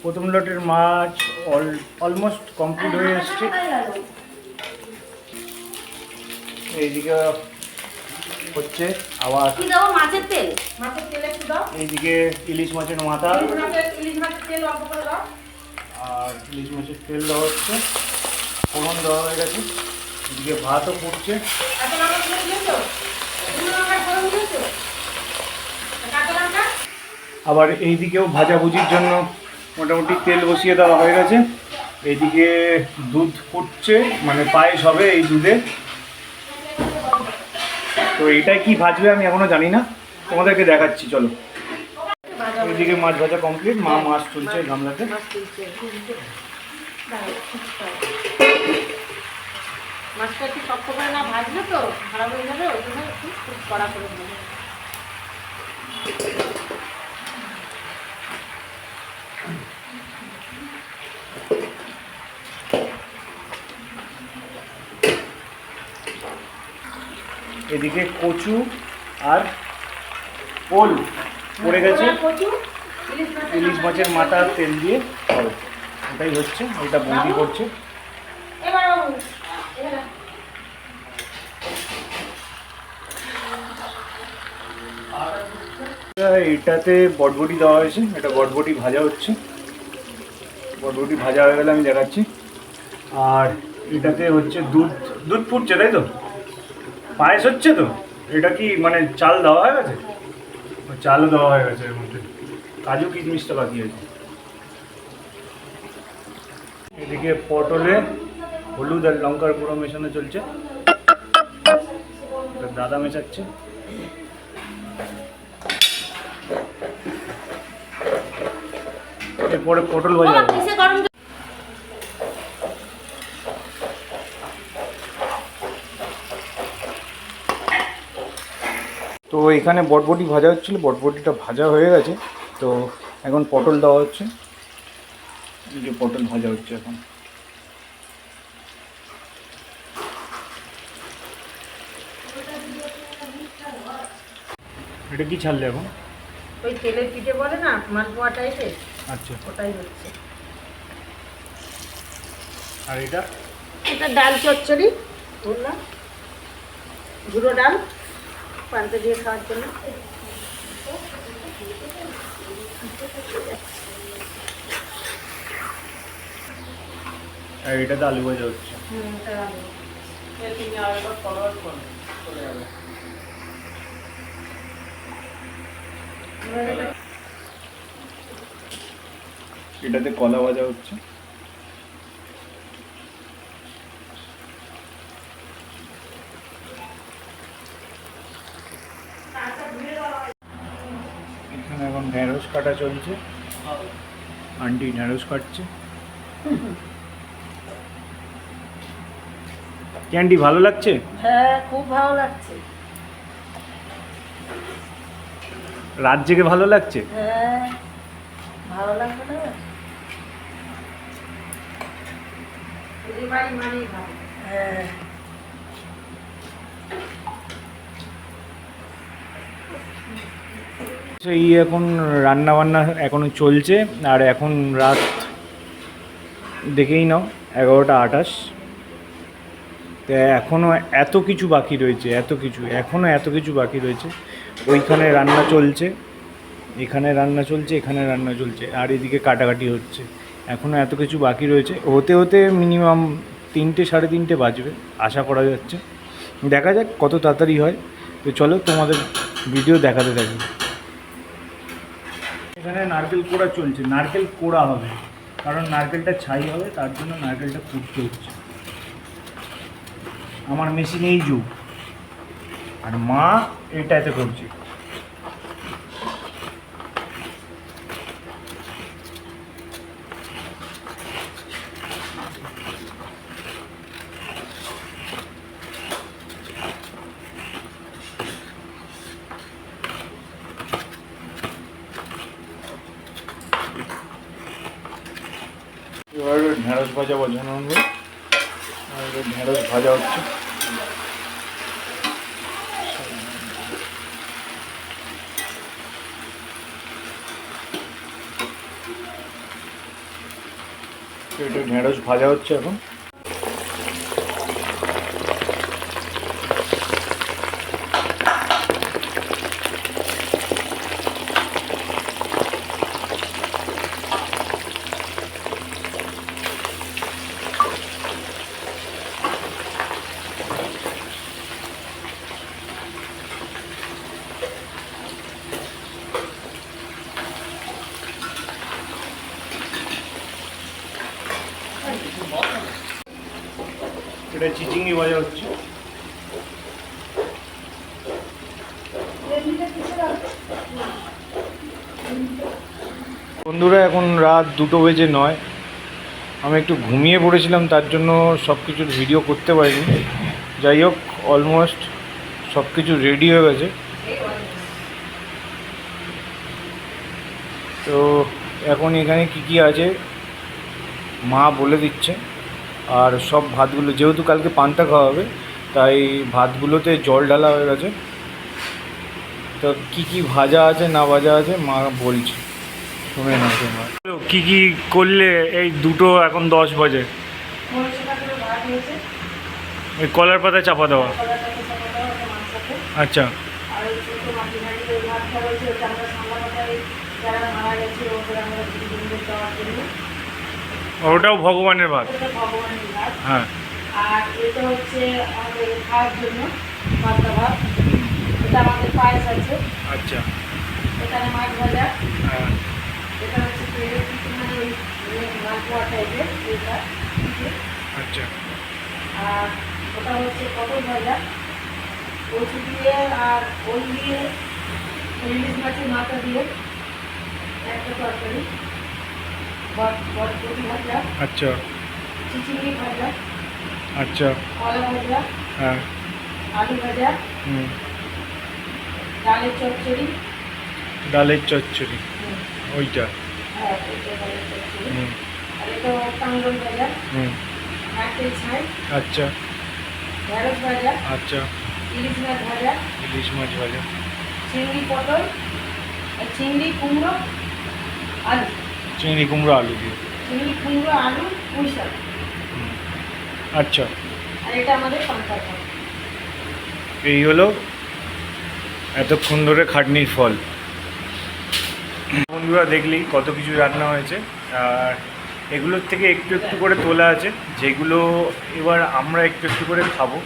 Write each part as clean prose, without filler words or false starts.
প্রথম লটের মাছ almost complete হয়ে এসছে। এইদিকে হচ্ছে আবার মাছের তেল একটু দাও। এইদিকে ইলিশ মাছের মাথা ইলিশ মাছের তেল অল্প করে দাও। আর ইলিশ মাছের তেল দেওয়া হচ্ছে, ফোড়ন দেওয়া হয়ে গেছে। এদিকে ভাতও ফুটছে। আবার এইদিকেও ভাজাভুজির জন্য মোটামুটি তেল বসিয়ে দেওয়া হয়ে গেছে। এইদিকে দুধ ফুটছে, মানে পায়েস হবে এই দুধে। তো এটাই কি ভাজবে আমি এখনো জানি না, তোমাদেরকে দেখাচ্ছি চলো। এইদিকে মাছ ভাজা কমপ্লিট, মা মাছ তুলছে গামলাতে। মাছটা একটু শক্ত করে না ভাজলে তো খারাপ হয়ে যাবে, ওই জন্য একটু কড়া করে দেবো। এদিকে কচু আর ওল পড়ে গেছে, ইলিশ মাছের মাথা তেল দিয়ে হবে, ওটাই হচ্ছে, ওইটা বন্দি করছে। এটাতে বটবটি দেওয়া হয়েছে, এটা বটবটি ভাজা হচ্ছে। বটবটি ভাজা হয়ে গেলে আমি দেখাচ্ছি। আর এটাতে হচ্ছে দুধ ফুটছে, তাই তো? পায়েস হচ্ছে তো? এটা কি মানে চাল দেওয়া হয়ে গেছে? চালও দেওয়া হয়ে গেছে এর মধ্যে, কাজু কিশমিশটা বাকি আছে। এদিকে পটলে হলুদ আর লঙ্কার গুঁড়ো মেশানো চলছে, দাদা মেশাচ্ছে। এরপরে পটল ভাজা হবে। তো এখানে বটবটি ভাজা হচ্ছিল, বটবটিটা ভাজা হয়ে গেছে। তো এখন পটল দেওয়া হচ্ছে, এই যে পটল ভাজা হচ্ছে এখন। এটা কি ছাড়লে এখন? ওই তেলের পিঠে বলে না, মালপোয়া টাইপের। আচ্ছা, ওটাই হচ্ছে। আর এটা ডাল চচ্চড়ি বললাম, গুঁড়ো ডাল পান্তা দিয়ে খাওয়ার জন্য। আর এটাতে আলু ভাজা হচ্ছে। এটাতে কলা ভাজা হচ্ছে। এখানে এখন ঢেঁড়স কাটা চলছে, আন্টি ঢেঁড়স কাটছে। কি আন্টি, ভালো লাগছে? হ্যাঁ, খুব ভালো লাগছে। রাত জেগে ভালো লাগছে? হ্যাঁ, ভালো লাগবে না? হ্যাঁ। এই এখন রান্না বান্না এখনো চলছে। আর এখন রাত দেখেই নাও 11:28। তো এখনও এত কিছু বাকি রয়েছে, এত কিছু বাকি রয়েছে। ওইখানে রান্না চলছে, এখানে রান্না চলছে, এখানে রান্না চলছে, আর এদিকে কাটাকাটি হচ্ছে। এখনও এত কিছু বাকি রয়েছে, হতে হতে মিনিমাম 3টে 3:30 বাজবে আশা করা যাচ্ছে। দেখা যাক কত তাড়াতাড়ি হয়। তো চলো তোমাদের ভিডিও দেখাতে থাকি। এখানে নারকেল কোড়া চলছে, নারকেল কোড়া হবে, কারণ নারকেলটা ছাই হবে, তার জন্য নারকেলটা কুড়তে হচ্ছে। আমার মেশিন এই যুগ, আর মা এটাতে করছে। এবার ঢেঁড়স ভাজা বসানো হবে, আর ঢেঁড়স ভাজা হচ্ছে। তো এটা ঢেঁড়স ভাজা হচ্ছে এখন। এটা চিচিঙ্গি ভাজা হচ্ছে। বন্ধুরা এখন রাত 2:09। আমি একটু ঘুমিয়ে পড়েছিলাম, তার জন্য সব কিছুর ভিডিও করতে পারিনি। যাই হোক, অলমোস্ট সব কিছু রেডি হয়ে গেছে। তো এখন এখানে কি কি আছে মা বলে দিচ্ছে। আর সব ভাতগুলো, যেহেতু কালকে পান্তা খাওয়া হবে, তাই ভাতগুলোতে জল ঢালা হয়ে গেছে। তো কি কি ভাজা আছে না ভাজা আছে মা বলছে, শুনে না তোমরা। কি কি করলে এই 2 এখন 10 বাজে? ওই কলার পাতা চাপা দেওয়া। আচ্ছা। ওটাও ভগবানের ভাত। হ্যাঁ। আর এটা হচ্ছে আমাদের খাওয়ার জন্য পান্তা ভাত। এটা আমাদের পায়েস আছে। আচ্ছা। এখানে মাছ ভাজা। হ্যাঁ। এটা হচ্ছে মানে ওই মাছ ভাজা টাইপের এটা। আচ্ছা। আর ওটা হচ্ছে পটল ভাজা, কচু দিয়ে আর ওল দিয়ে, ইলিশ মাছের মাথা দিয়ে একটা তরকারি, বটবটি ভাজা। আচ্ছা। চিচিঙ্গি ভাজা। আচ্ছা। কলা ভাজা। হ্যাঁ। আলু ভাজা। হুম। ডালের চচ্চড়ি। ডালের চচ্চড়ি ওইটা। হ্যাঁ, ওইটা ডালের চচ্চড়ি। হুম। আর এটা কাঙ্গন ভাজা। হুম। নারকেল ছাই। আচ্ছা। ঢেঁড়স ভাজা। আচ্ছা। ইলিশ মাছ ভাজা। ইলিশ মাছ ভাজা। চিংড়ি পটল, আর চিংড়ি কুমড়ো, আলু। চিংড়ি কুমড়ো আলু দিয়ে। চিংড়ি কুমড়ো আলু পুঁই শাক। আচ্ছা। আর এটা আমাদের পান্তা ভাত। এই হলো এতক্ষণ ধরে খাটনির ফল। বন্ধুরা দেখলি কত কিছু রান্না হয়েছে। আর এগুলোর থেকে একটু একটু করে তোলা আছে, যেগুলো এবার আমরা একটু একটু করে খাবো।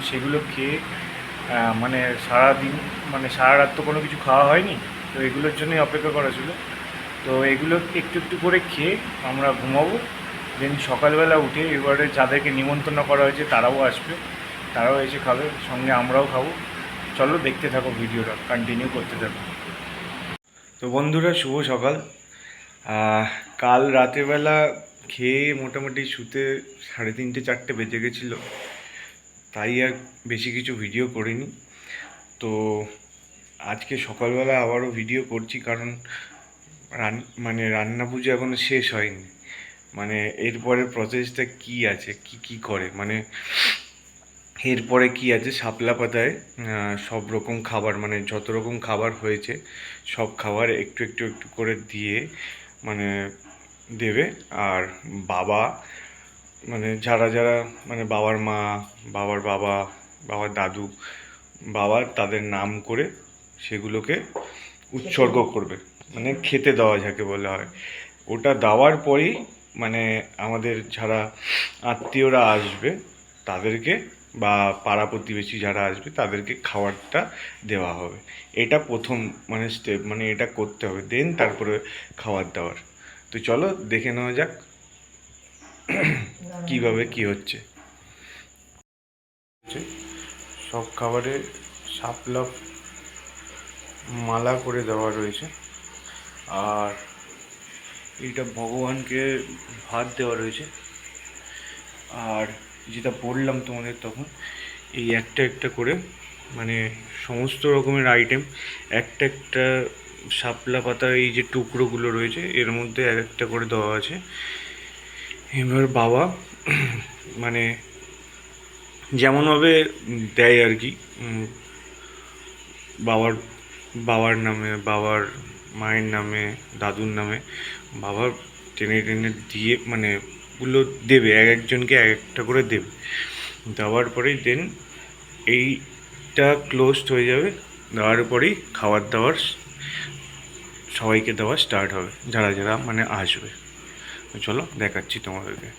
সেগুলো খেয়ে মানে সারাদিন, মানে সারা রাত তো কোনো কিছু খাওয়া হয়নি, তো এগুলোর জন্যই অপেক্ষা করা ছিল। তো এগুলো একটু একটু করে খেয়ে আমরা ঘুমাবো। দেন সকালবেলা উঠে এবারে যাদেরকে নিমন্ত্রণ করা হয়েছে তারাও আসবে, তারাও এসে খাবে, সঙ্গে আমরাও খাবো। চলো দেখতে থাকো, ভিডিওটা কন্টিনিউ করতে থাকো। তো বন্ধুরা, শুভ সকাল। কাল রাতেরবেলা খেয়ে মোটামুটি শুতে 3:30 4টে বেজে গেছিলো, তাই আর বেশি কিছু ভিডিও করিনি। তো আজকে সকালবেলা আবারও ভিডিও করছি, কারণ মানে রান্না পুজো এখনও শেষ হয়নি। মানে এরপরে প্রসেসটা কি আছে, কি করে, মানে এরপরে কি আছে, শাপলা পাতায় সব রকম খাবার, মানে যত রকম খাবার হয়েছে সব খাবার একটু একটু একটু করে দিয়ে মানে দেবে। আর বাবা, মানে যারা যারা, মানে বাবার মা, বাবার বাবা, বাবার দাদু, বাবার তাদের নাম করে সেগুলোকে উৎসর্গ করবে, মানে খেতে দেওয়া যাকে বলা হয়। ওটা দেওয়ার পরেই মানে আমাদের যারা আত্মীয়রা আসবে তাদেরকে, বা পাড়া প্রতিবেশী যারা আসবে তাদেরকে খাবারটা দেওয়া হবে। এটা প্রথম মানে স্টেপ, মানে এটা করতে হবে, দেন তারপরে খাবার দাবার। তো চলো দেখে নেওয়া যাক কিভাবে কি হচ্ছে। সব খাবারে শাপলা মালা করে দেওয়া রয়েছে। আর এইটা ভগবানকে ভাত দেওয়া রয়েছে। আর যেটা বললাম তোমাদের তখন, এই একটা একটা করে মানে সমস্ত রকমের আইটেম একটা একটা শাপলা পাতার এই যে টুকরোগুলো রয়েছে এর মধ্যে এক একটা করে দেওয়া আছে। এবার বাবা মানে যেমনভাবে দেয় আর কি, বাবার বাবার নামে, বাবার মায়ের নামে, দাদুর নামে, বাবা টেনে টেনে দিয়ে মানে গুলো দেবে, এক একজনকে এক একটা করে দেবে। দেওয়ার পরেই দেন এইটা ক্লোজড হয়ে যাবে। দেওয়ার পরেই খাবার দাবার সবাইকে দেওয়া স্টার্ট হবে, যারা যারা মানে আসবে। তো চলো দেখাচ্ছি তোমাদেরকে।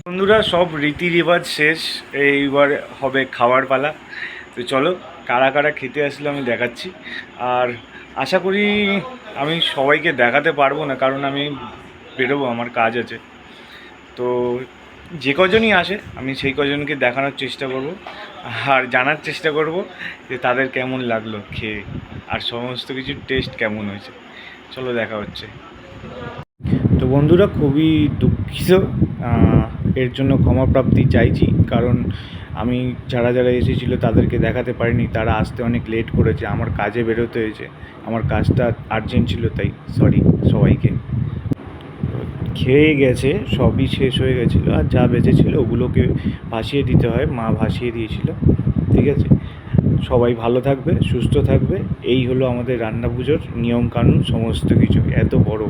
বন্ধুরা, সব রীতি রেওয়াজ শেষ, এইবার হবে খাওয়ার পালা। তো চলো, কারা কারা খেতে আসলে আমি দেখাচ্ছি। আর আশা করি আমি সবাইকে দেখাতে পারবো না, কারণ আমি বেরোবো, আমার কাজ আছে। তো যে কজনই আসে আমি সেই কজনকে দেখানোর চেষ্টা করব, আর জানার চেষ্টা করব যে তাদের কেমন লাগলো খেয়ে, আর সমস্ত কিছু টেস্ট কেমন হয়েছে। চলো দেখা হচ্ছে। তো বন্ধুরা, খুবই দুঃখিত, এর জন্য ক্ষমাপ্রাপ্তি চাইছি, কারণ আমি যারা যারা এসেছিলো তাদেরকে দেখাতে পারিনি, তারা আসতে অনেক লেট করেছে, আমার কাজে বেরোতে হয়েছে, আমার কাজটা আর্জেন্ট ছিল, তাই সরি সবাইকে। খেয়ে গেছে, সবই শেষ হয়ে গেছিলো, আর যা বেঁচেছিলো ওগুলোকে ভাসিয়ে দিতে হয়, মা ভাসিয়ে দিয়েছিল। ঠিক আছে, সবাই ভালো থাকবে, সুস্থ থাকবে। এই হলো আমাদের রান্না পুজোর নিয়মকানুন, সমস্ত কিছু। এত বড়